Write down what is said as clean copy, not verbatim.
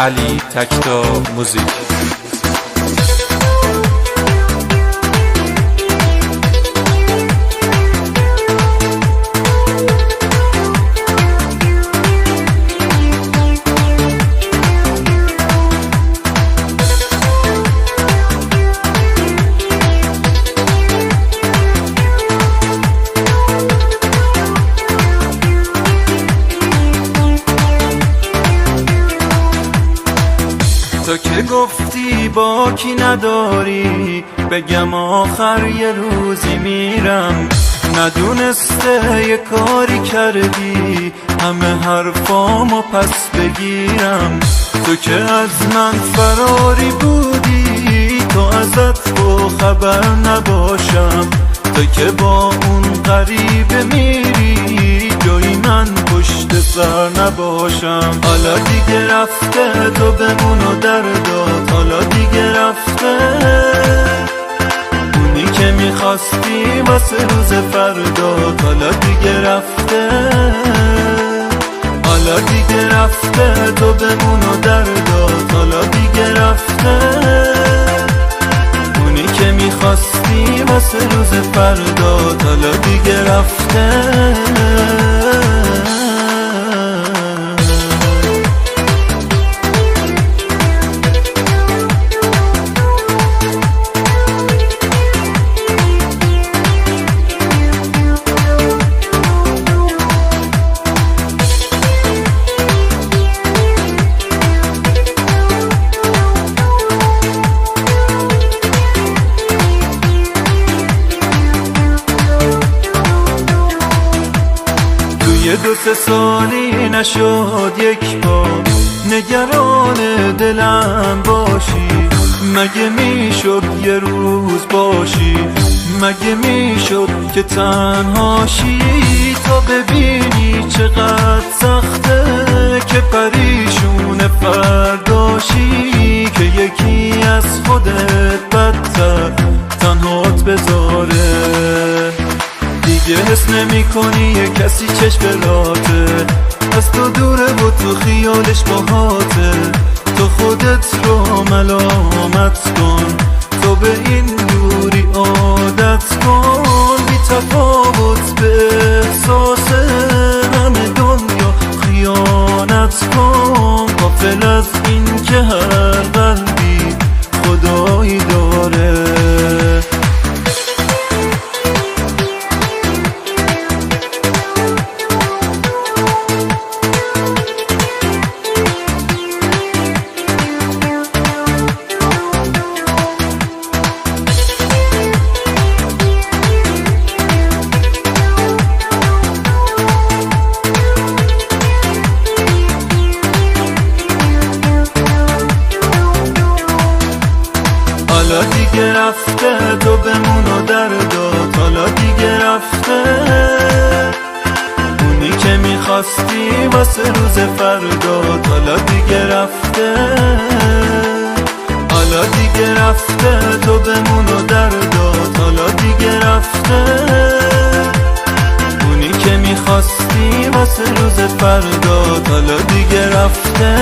علی تکتا موزیک. تو که گفتی با کی نداری، بگم آخر یه روزی میرم. ندونسته یه کاری کردی همه حرفامو پس بگیرم. تو که از من فراری بودی، تو ازت با خبر نباشم. تو که با اون غریبه میری، جایی من پشت سر نباشم. حالا دیگه رفته تو بمون و دردات، حالا دیگه رفته اونی که میخواستی واسه روز فردات. حالا دیگه رفته، حالا دیگه رفته تو بمون و دردات. حالا دیگه رفته اونی که میخواستی واسه روز فردات. حالا دیگه رفته. یه 2-3 سالی نشد یک بار نگران دلم باشی. مگه میشد یه روز باشی، مگه میشد که تنهاشی. تا ببینی چقدر سخته که پریشون فرداشی، که یکی از خودت بدتر تنهات بذاره. دیگه حس نمی کنی یه کسی چشم راته، از تو دوره و تو خیالش باهاته. تو خودت رو ملامت کن، تو به این دوری عادت کن. بی تفاوت به احساس همه دنیا خیانت کن. غافل از این که هر قلبی خدایی داره. حالا دیگه رفته تو بمون و دردات. حالا دیگه رفته اونی که میخواستی واسه روز فردات. حالا دیگه رفته، حالا دیگه رفته تو بمون و دردات. حالا دیگه رفته اونی که میخواستی واسه روز فردات. حالا دیگه رفته.